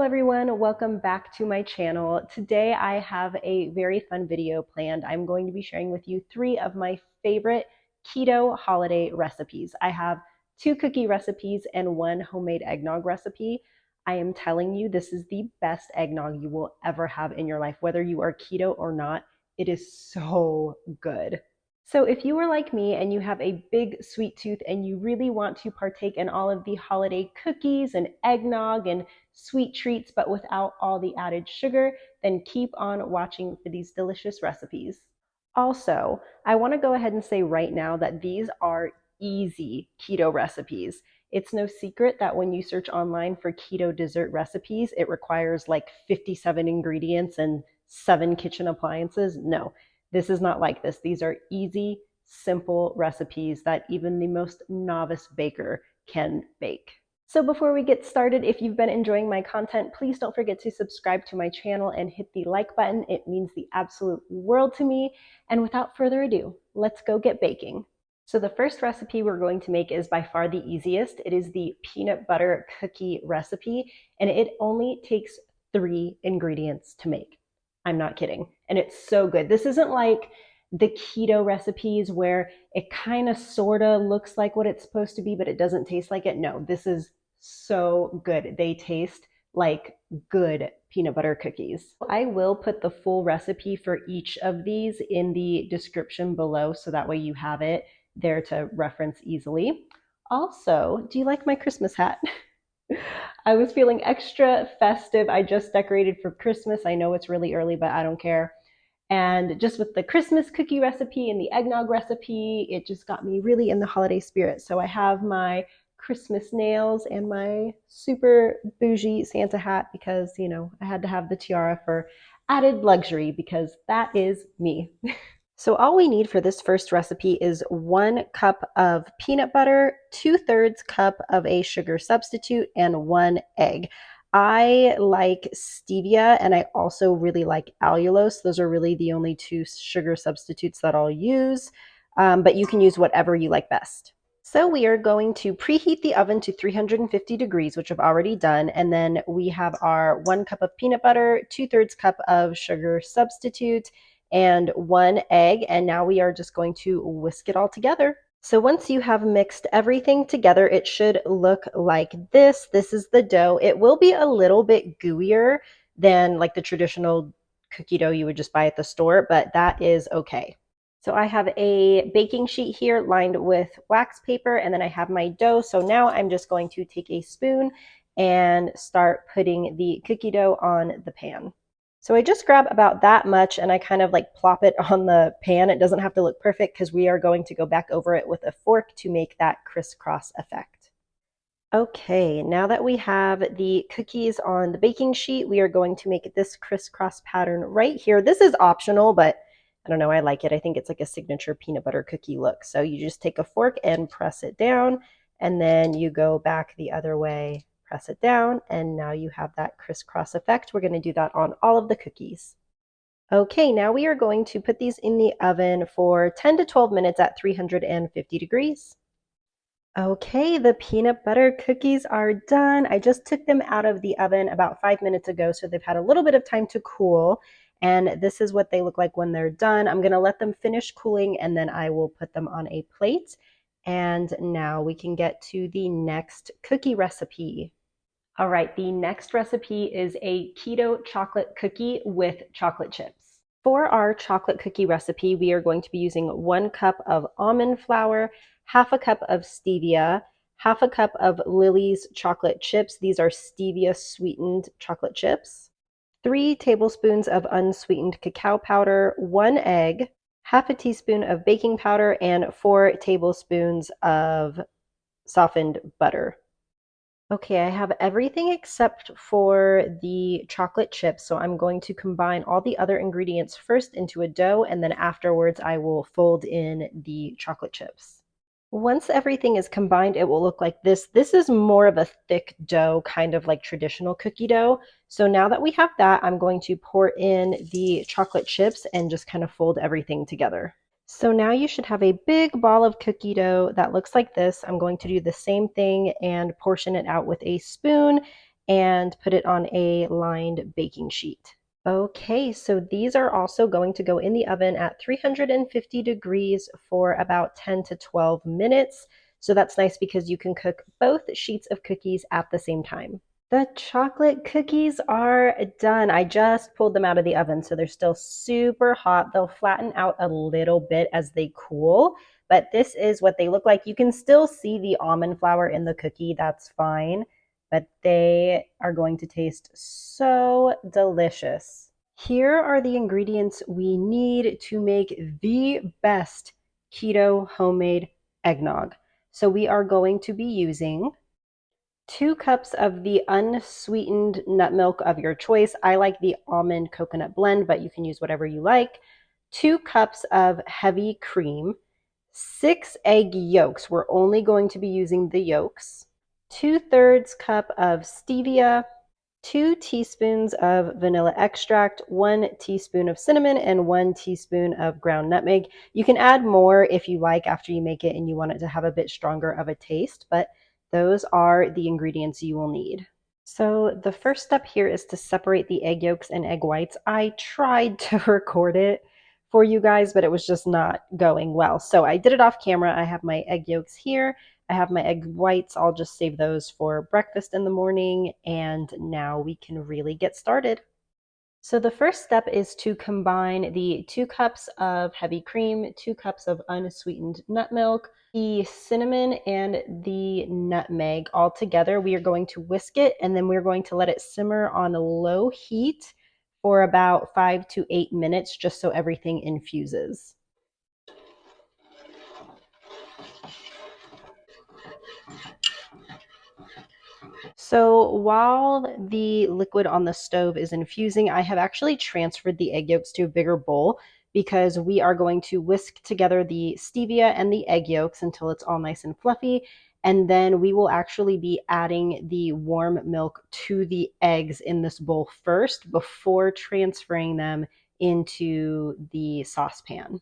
everyone, welcome back to my channel. Today I have a very fun video planned. I'm going to be sharing with you 3 of my favorite keto holiday recipes. I have 2 cookie recipes and 1 homemade eggnog recipe. I am telling you, this is the best eggnog you will ever have in your life. Whether you are keto or not, it is so good. So if you are like me and you have a big sweet tooth and you really want to partake in all of the holiday cookies and eggnog and sweet treats, but without all the added sugar, then keep on watching for these delicious recipes. Also, I want to go ahead and say right now that these are easy keto recipes. It's no secret that when you search online for keto dessert recipes, it requires like 57 ingredients and 7 kitchen appliances. No, this is not like this. These are easy, simple recipes that even the most novice baker can bake. So before we get started, if you've been enjoying my content, please don't forget to subscribe to my channel and hit the like button. It means the absolute world to me. And without further ado, let's go get baking. So the first recipe we're going to make is by far the easiest. It is the peanut butter cookie recipe, and it only takes 3 ingredients to make. I'm not kidding. And it's so good. This isn't like the keto recipes where it kind of sort of looks like what it's supposed to be, but it doesn't taste like it. No, this is so good. They taste like good peanut butter cookies. I will put the full recipe for each of these in the description below, so that way you have it there to reference easily. Also, do you like my Christmas hat? I was feeling extra festive. I just decorated for Christmas. I know it's really early, but I don't care. And just with the Christmas cookie recipe and the eggnog recipe, it just got me really in the holiday spirit. So I have my Christmas nails and my super bougie Santa hat because, you know, I had to have the tiara for added luxury because that is me. So all we need for this first recipe is 1 cup of peanut butter, 2/3 cup of a sugar substitute, and 1 egg. I like stevia and I also really like allulose. Those are really the only 2 sugar substitutes that I'll use, but you can use whatever you like best. So we are going to preheat the oven to 350 degrees, which I've already done. And then we have our 1 cup of peanut butter, 2/3 cup of sugar substitute, and 1 egg. And now we are just going to whisk it all together. So once you have mixed everything together, it should look like this. This is the dough. It will be a little bit gooier than like the traditional cookie dough you would just buy at the store, but that is okay. So I have a baking sheet here lined with wax paper, and then I have my dough. So now I'm just going to take a spoon and start putting the cookie dough on the pan. So I just grab about that much and I kind of like plop it on the pan. It doesn't have to look perfect because we are going to go back over it with a fork to make that crisscross effect. Okay, now that we have the cookies on the baking sheet, we are going to make this crisscross pattern right here. This is optional, but I don't know, I like it. I think it's like a signature peanut butter cookie look. So you just take a fork and press it down, and then you go back the other way, press it down, and now you have that crisscross effect. We're going to do that on all of the cookies. Okay, now we are going to put these in the oven for 10 to 12 minutes at 350 degrees. Okay, the peanut butter cookies are done. I just took them out of the oven about 5 minutes ago, so they've had a little bit of time to cool. And this is what they look like when they're done. I'm going to let them finish cooling, and then I will put them on a plate. And now we can get to the next cookie recipe. All right, the next recipe is a keto chocolate cookie with chocolate chips. For our chocolate cookie recipe, we are going to be using 1 cup of almond flour, half a cup of stevia, half a cup of Lily's chocolate chips. These are stevia sweetened chocolate chips, 3 tablespoons of unsweetened cacao powder, 1 egg, half a teaspoon of baking powder, and 4 tablespoons of softened butter. Okay, I have everything except for the chocolate chips, so I'm going to combine all the other ingredients first into a dough, and then afterwards I will fold in the chocolate chips. Once everything is combined, it will look like this. This is more of a thick dough, kind of like traditional cookie dough. So now that we have that, I'm going to pour in the chocolate chips and just kind of fold everything together. So now you should have a big ball of cookie dough that looks like this. I'm going to do the same thing and portion it out with a spoon and put it on a lined baking sheet. Okay, so these are also going to go in the oven at 350 degrees for about 10 to 12 minutes. So that's nice because you can cook both sheets of cookies at the same time. The chocolate cookies are done. I just pulled them out of the oven, so they're still super hot. They'll flatten out a little bit as they cool, but this is what they look like. You can still see the almond flour in the cookie, that's fine, but they are going to taste so delicious. Here are the ingredients we need to make the best keto homemade eggnog. So we are going to be using 2 cups of the unsweetened nut milk of your choice. I like the almond coconut blend, but you can use whatever you like. 2 cups of heavy cream, 6 egg yolks. We're only going to be using the yolks. 2/3 cup of stevia, 2 teaspoons of vanilla extract, 1 teaspoon of cinnamon, and 1 teaspoon of ground nutmeg. You can add more if you like after you make it and you want it to have a bit stronger of a taste, but those are the ingredients you will need. So the first step here is to separate the egg yolks and egg whites. I tried to record it for you guys, but it was just not going well. So I did it off camera. I have my egg yolks here. I have my egg whites. I'll just save those for breakfast in the morning. And now we can really get started. So the first step is to combine the 2 cups of heavy cream, 2 cups of unsweetened nut milk, the cinnamon and the nutmeg all together. We are going to whisk it and then we're going to let it simmer on a low heat for about 5 to 8 minutes just so everything infuses. So while the liquid on the stove is infusing, I have actually transferred the egg yolks to a bigger bowl because we are going to whisk together the stevia and the egg yolks until it's all nice and fluffy. And then we will actually be adding the warm milk to the eggs in this bowl first before transferring them into the saucepan.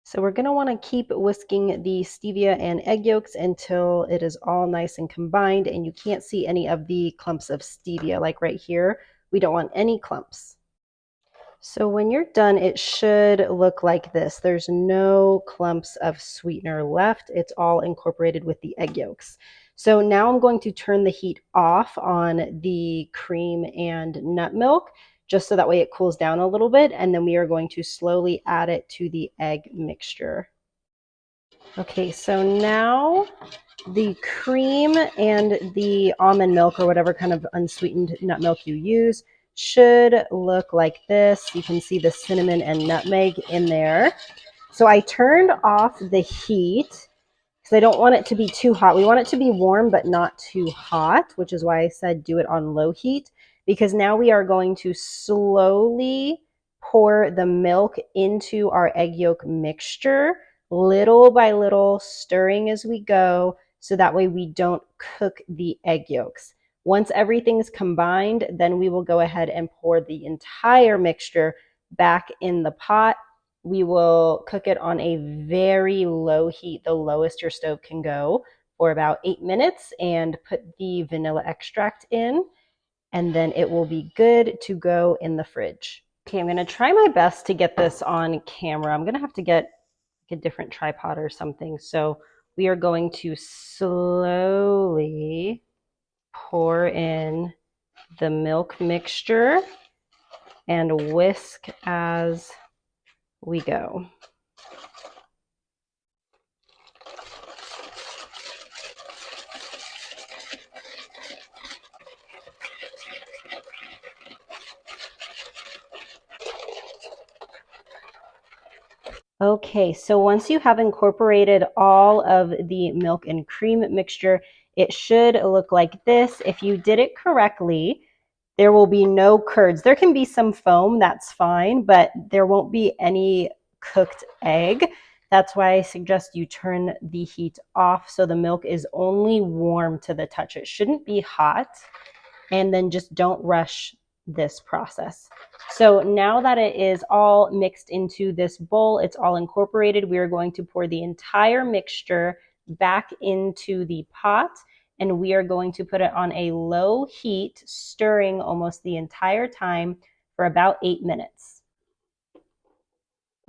So we're going to want to keep whisking the stevia and egg yolks until it is all nice and combined and you can't see any of the clumps of stevia like right here. We don't want any clumps. So when you're done, it should look like this. There's no clumps of sweetener left. It's all incorporated with the egg yolks. So now I'm going to turn the heat off on the cream and nut milk, just so that way it cools down a little bit. And then we are going to slowly add it to the egg mixture. Okay, so now the cream and the almond milk or whatever kind of unsweetened nut milk you use should look like this. You can see the cinnamon and nutmeg in there. So I turned off the heat because I don't want it to be too hot. We want it to be warm but not too hot, which is why I said do it on low heat, because now we are going to slowly pour the milk into our egg yolk mixture, little by little, stirring as we go, so that way we don't cook the egg yolks. Once everything's combined, then we will go ahead and pour the entire mixture back in the pot. We will cook it on a very low heat, the lowest your stove can go, for about 8 minutes, and put the vanilla extract in, and then it will be good to go in the fridge. Okay, I'm gonna try my best to get this on camera. I'm gonna have to get a different tripod or something. So we are going to slowly pour in the milk mixture and whisk as we go. Okay, so once you have incorporated all of the milk and cream mixture, it should look like this. If you did it correctly, there will be no curds. There can be some foam, that's fine, but there won't be any cooked egg. That's why I suggest you turn the heat off so the milk is only warm to the touch. It shouldn't be hot. And then just don't rush this process. So now that it is all mixed into this bowl, it's all incorporated, we are going to pour the entire mixture back into the pot and we are going to put it on a low heat, stirring almost the entire time for about 8 minutes.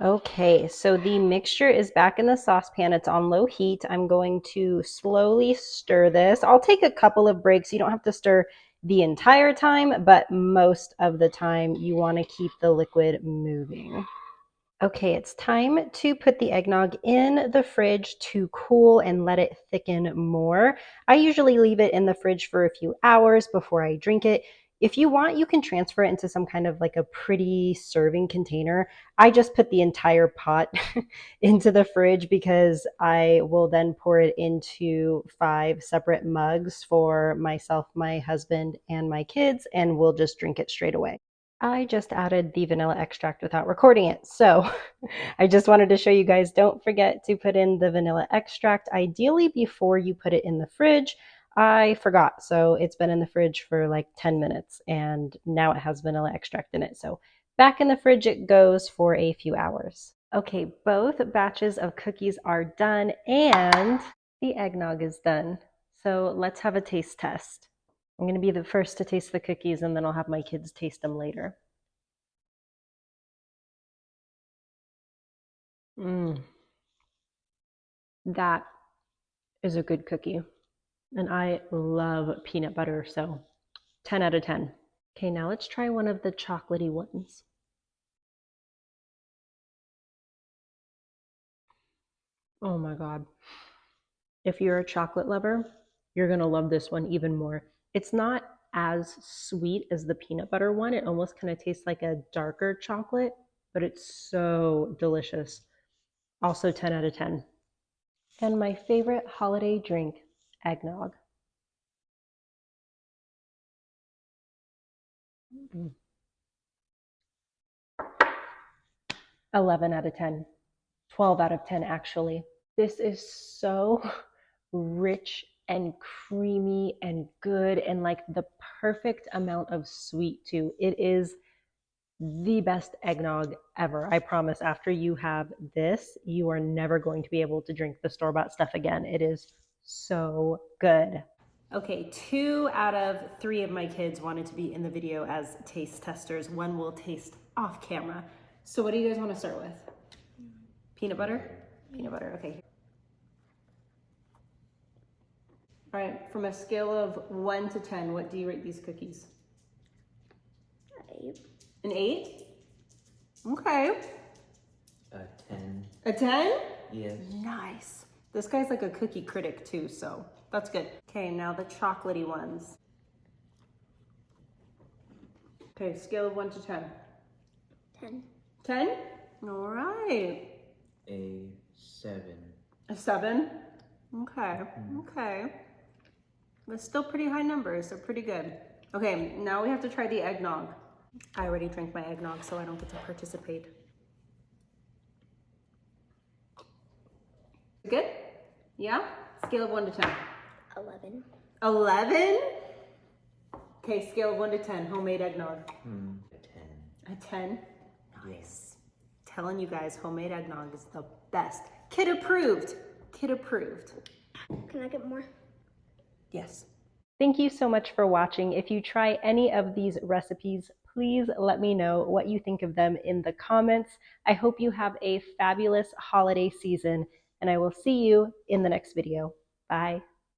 Okay, so the mixture is back in the saucepan. It's on low heat. I'm going to slowly stir this. I'll take a couple of breaks. You don't have to stir the entire time, but most of the time you want to keep the liquid moving. Okay, it's time to put the eggnog in the fridge to cool and let it thicken more. I usually leave it in the fridge for a few hours before I drink it. If you want, you can transfer it into some kind of like a pretty serving container. I just put the entire pot into the fridge because I will then pour it into 5 separate mugs for myself, my husband, and my kids, and we'll just drink it straight away. I just added the vanilla extract without recording it. So I just wanted to show you guys, don't forget to put in the vanilla extract, ideally before you put it in the fridge. I forgot, so it's been in the fridge for like 10 minutes and now it has vanilla extract in it. So back in the fridge it goes for a few hours. Okay, both batches of cookies are done and the eggnog is done. So let's have a taste test. I'm going to be the first to taste the cookies and then I'll have my kids taste them later. That is a good cookie. And I love peanut butter, so 10 out of 10. Okay, now let's try one of the chocolatey ones. Oh my God. If you're a chocolate lover, you're going to love this one even more. It's not as sweet as the peanut butter one. It almost kind of tastes like a darker chocolate, but it's so delicious. Also 10 out of 10. And my favorite holiday drink, eggnog. 11 out of 10. 12 out of 10 actually. This is so rich and creamy and good and like the perfect amount of sweet too. It is the best eggnog ever. I promise after you have this, you are never going to be able to drink the store-bought stuff again. It is so good. Okay, 2 out of 3 of my kids wanted to be in the video as taste testers. One will taste off camera. So what do you guys want to start with? Peanut butter? Peanut butter, okay. All right, from a scale of 1 to 10, what do you rate these cookies? 8. An 8? Okay. A 10. A 10? Yes. Nice. This guy's like a cookie critic too, so that's good. Okay, now the chocolatey ones. Okay, scale of 1 to 10. 10. 10? All right. A 7. A 7? Okay, okay. That's still pretty high numbers, they're pretty good. Okay, now we have to try the eggnog. I already drank my eggnog, so I don't get to participate. Good? Yeah? Scale of 1 to 10. 11. 11? Okay, scale of 1 to 10, homemade eggnog. A 10. A 10? Yes. Nice. Telling you guys, homemade eggnog is the best. Kid approved. Kid approved. Can I get more? Yes. Thank you so much for watching. If you try any of these recipes, please let me know what you think of them in the comments. I hope you have a fabulous holiday season, and I will see you in the next video. Bye.